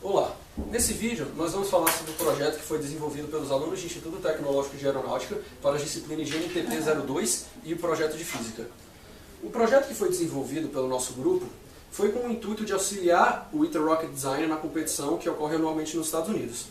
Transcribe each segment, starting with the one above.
Olá! Nesse vídeo nós vamos falar sobre o projeto que foi desenvolvido pelos alunos do Instituto Tecnológico de Aeronáutica para as disciplinas GNTT-02 e o projeto de Física. O projeto que foi desenvolvido pelo nosso grupo foi com o intuito de auxiliar o ITER Rocket Design na competição que ocorre anualmente nos Estados Unidos.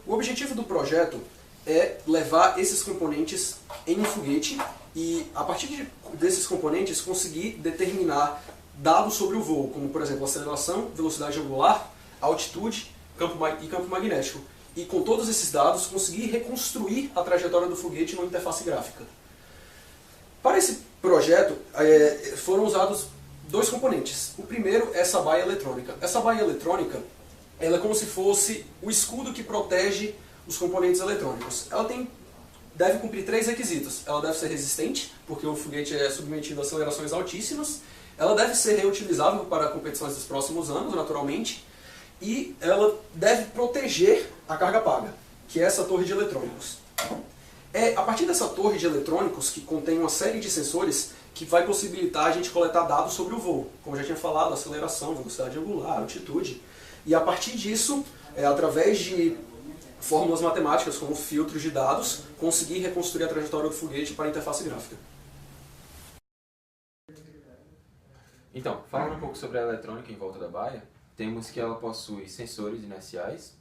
O objetivo do projeto é levar esses componentes em um foguete e, a partir desses componentes, conseguir determinar dados sobre o voo, como, por exemplo, aceleração, velocidade angular, altitude e campo magnético. E, com todos esses dados, conseguir reconstruir a trajetória do foguete numa interface gráfica. Para esse projeto, foram usados dois componentes. O primeiro é essa baia eletrônica. Essa baia eletrônica ela é como se fosse o escudo que protege os componentes eletrônicos. Ela deve cumprir três requisitos. Ela deve ser resistente, porque o foguete é submetido a acelerações altíssimas. Ela deve ser reutilizável para competições dos próximos anos, naturalmente. E ela deve proteger a carga paga, que é essa torre de eletrônicos. É a partir dessa torre de eletrônicos, que contém uma série de sensores, que vai possibilitar a gente coletar dados sobre o voo. Como já tinha falado, aceleração, velocidade angular, altitude. E a partir disso, através de fórmulas matemáticas, como filtros de dados, conseguir reconstruir a trajetória do foguete para a interface gráfica. Então, falando um pouco sobre a eletrônica em volta da baia, temos que ela possui sensores inerciais,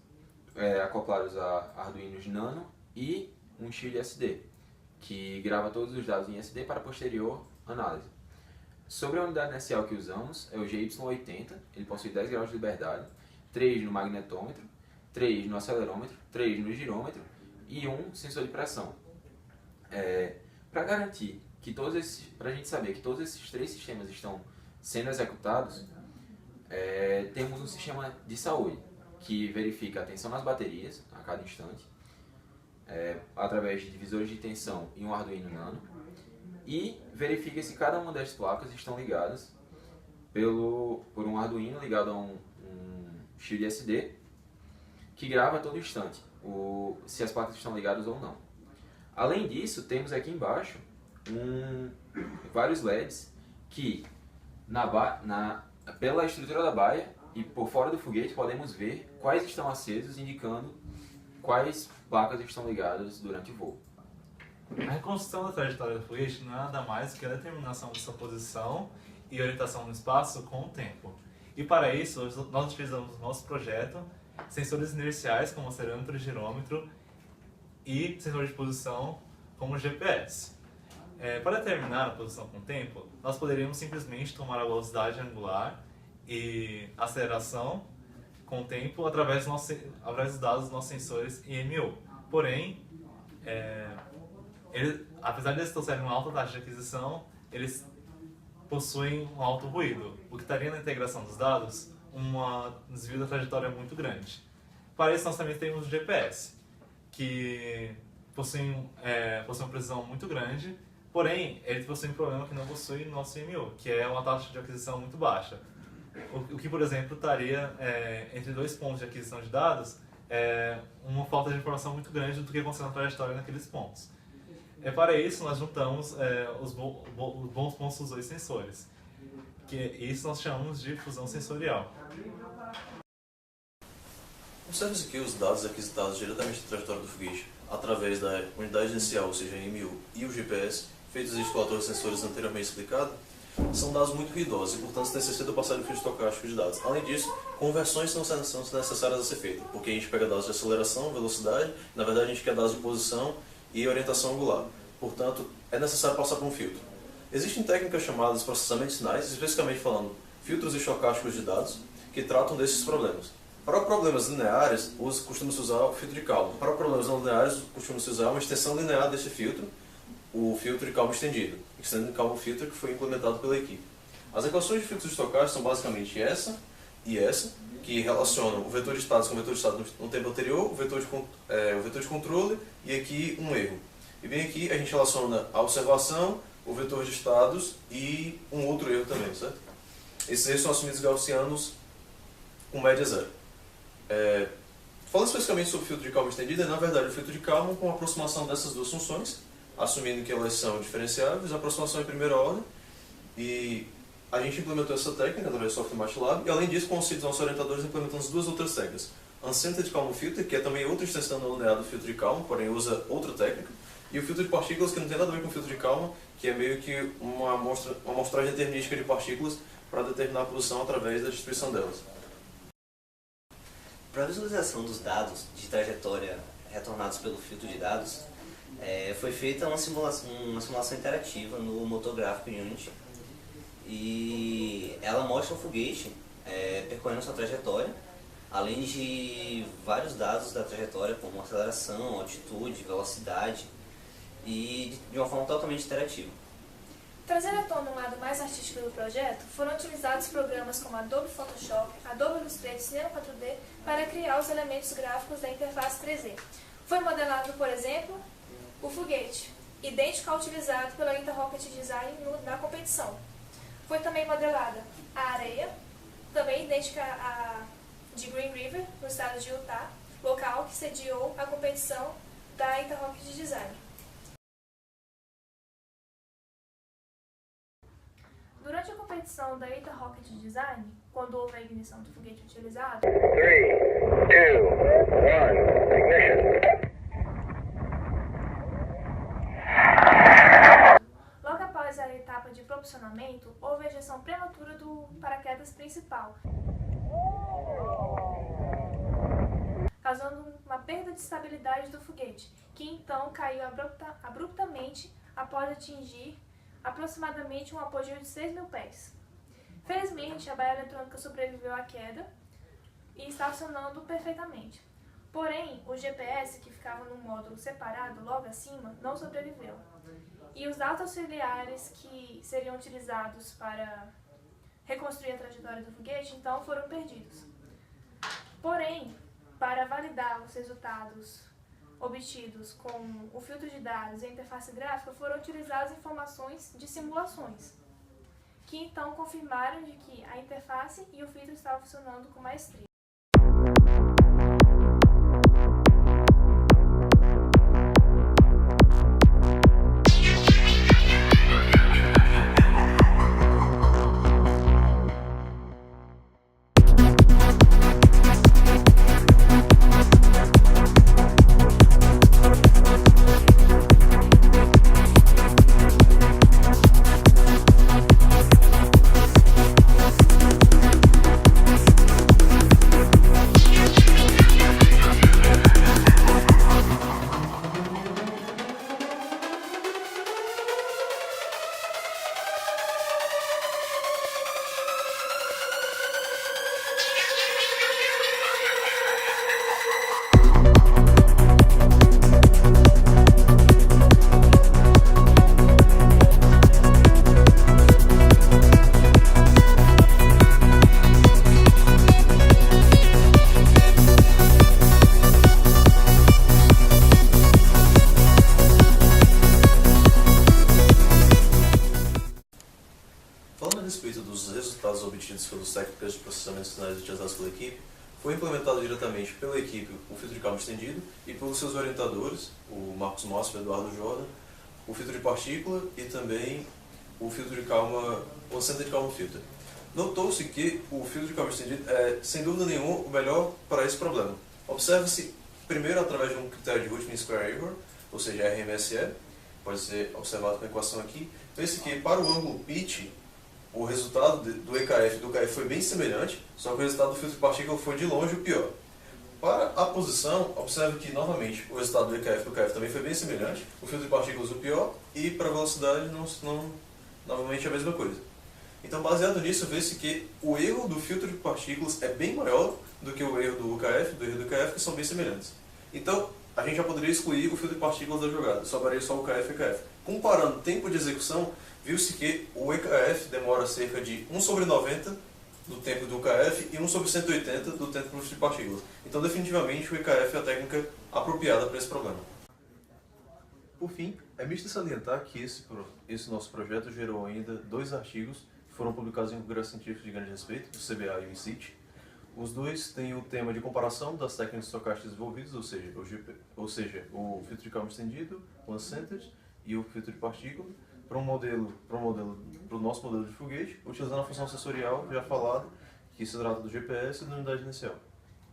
acoplados a Arduinos Nano e um chip SD, que grava todos os dados em SD para posterior análise. Sobre a unidade inercial que usamos, é o GY80, ele possui 10 graus de liberdade, 3 no magnetômetro, 3 no acelerômetro, 3 no girômetro e um sensor de pressão. Para garantir que para a gente saber que todos esses três sistemas estão sendo executados, temos um sistema de saúde que verifica a tensão nas baterias a cada instante, através de divisores de tensão e um Arduino Nano, e verifica se cada uma das placas estão ligadas por um Arduino ligado a um fio de SD, que grava a todo instante se as placas estão ligadas ou não. Além disso, temos aqui embaixo vários LEDs que, pela estrutura da baia e por fora do foguete, podemos ver quais estão acesos, indicando quais placas estão ligadas durante o voo. A reconstrução da trajetória do foguete não é nada mais que a determinação de sua posição e orientação no espaço com o tempo. E para isso, nós utilizamos no nosso projeto sensores inerciais como acelerômetro e girômetro e sensor de posição como GPS. Para determinar a posição com o tempo, nós poderíamos simplesmente tomar a velocidade angular e aceleração com o tempo através dos dados dos nossos sensores IMU. Porém, apesar de eles trouxerem uma alta taxa de aquisição, eles possuem um alto ruído, o que estaria na integração dos dados um desvio da trajetória muito grande. Para isso, nós também temos o GPS, que possui uma precisão muito grande, porém, ele possui um problema que não possui no nosso IMU, que é uma taxa de aquisição muito baixa. O que, por exemplo, estaria entre dois pontos de aquisição de dados, uma falta de informação muito grande do que aconteceu na trajetória naqueles pontos. Para isso, nós juntamos os bons pontos dos dois sensores, que isso nós chamamos de fusão sensorial. Observe-se que os dados aquisitados diretamente da trajetória do foguete, através da unidade inicial, ou seja, a MU, e o GPS, feitos em exploradores de sensores anteriormente explicado, são dados muito ruidosos e, portanto, necessitam passar do fio estocástico de dados. Além disso, conversões são necessárias a ser feitas, porque a gente pega dados de aceleração, velocidade, na verdade a gente quer dados de posição e orientação angular. Portanto, é necessário passar por um filtro. Existem técnicas chamadas de processamento de sinais, especificamente falando filtros estocásticos de dados, que tratam desses problemas. Para problemas lineares, costuma-se usar o filtro de Kalman. Para problemas não lineares, costuma-se usar uma extensão linear desse filtro, o filtro de Kalman estendido, Extended Kalman Filter, que foi implementado pela equipe. As equações de filtros estocásticos são basicamente essa e essa, que relacionam o vetor de estados com o vetor de estado no tempo anterior, o vetor de controle e aqui um erro. E bem aqui a gente relaciona a observação, o vetor de estados e um outro erro também, certo? Esses erros são assumidos gaussianos com média zero. Falando especificamente sobre o filtro de Kalman estendido, é na verdade o filtro de Kalman com a aproximação dessas duas funções, assumindo que elas são diferenciáveis, a aproximação em primeira ordem, e a gente implementou essa técnica através do software MATLAB, e além disso, com o auxílio dos nossos orientadores, implementamos duas outras técnicas. Uncentered Calm Filter, que é também outra extensão não linear do filtro de calma, porém usa outra técnica, e o filtro de partículas, que não tem nada a ver com o filtro de calma, que é meio que uma amostragem determinística de partículas para determinar a posição através da distribuição delas. Para a visualização dos dados de trajetória retornados pelo filtro de dados, foi feita uma simulação interativa no motor gráfico Unity, e ela mostra o foguete percorrendo sua trajetória, além de vários dados da trajetória, como aceleração, altitude, velocidade, e de uma forma totalmente interativa. Trazendo à tona um lado mais artístico do projeto, foram utilizados programas como Adobe Photoshop, Adobe Illustrator e Cinema 4D para criar os elementos gráficos da interface 3D. Foi modelado, por exemplo, o foguete, idêntico ao utilizado pela Interrocket Design na competição. Foi também modelada a areia, também idêntica à de Green River, no estado de Utah, local que sediou a competição da Interrocket Design. Durante a competição da Interrocket Design, quando houve a ignição do foguete utilizado, 3, 2, 1, ignition. logo após a etapa de propulsionamento, houve a ejeção prematura do paraquedas principal, causando uma perda de estabilidade do foguete, que então caiu abruptamente após atingir aproximadamente um apogeu de 6.000 pés. Felizmente, a baía eletrônica sobreviveu à queda e está funcionando perfeitamente. Porém, o GPS, que ficava num módulo separado logo acima, não sobreviveu. E os dados auxiliares que seriam utilizados para reconstruir a trajetória do foguete, então, foram perdidos. Porém, para validar os resultados obtidos com o filtro de dados e a interface gráfica, foram utilizadas informações de simulações, que então confirmaram de que a interface e o filtro estavam funcionando com maestria. Falando a respeito dos resultados obtidos pelos técnicos de processamento de sinais utilizados pela equipe, foi implementado diretamente pela equipe o filtro de calma estendido e pelos seus orientadores, o Marcos Mossi e o Eduardo Jordan, o filtro de partícula e também o filtro de calma, o Uncentered Calm Filter. Notou-se que o filtro de calma estendido é, sem dúvida nenhuma, o melhor para esse problema. Observa-se primeiro através de um critério de Root Mean Square Error, ou seja, RMSE, pode ser observado com a equação aqui. Então esse aqui, para o ângulo pitch, o resultado do EKF e do KF foi bem semelhante, só que o resultado do filtro de partícula foi de longe o pior. Para a posição, observe que, novamente, o resultado do EKF e do KF também foi bem semelhante, o filtro de partículas o pior, e para a velocidade, novamente, a mesma coisa. Então, baseado nisso, vê-se que o erro do filtro de partículas é bem maior do que o erro do UKF e do erro do KF, que são bem semelhantes. Então, a gente já poderia excluir o filtro de partículas da jogada, sobraria só o KF e o KF. Comparando o tempo de execução, viu-se que o EKF demora cerca de 1/90 do tempo do UKF e 1/180 do tempo do filtro de partículas. Então, definitivamente, o EKF é a técnica apropriada para esse problema. Por fim, é misto salientar que esse nosso projeto gerou ainda 2 artigos que foram publicados em congressos científicos de grande respeito, o CBA e o ICIT. Os dois têm o tema de comparação das técnicas estocásticas desenvolvidas, ou seja, o filtro de calma estendido, o Uncentered, e o filtro de partícula para o nosso modelo de foguete, utilizando a função sensorial já falada, que se trata do GPS e da unidade inicial.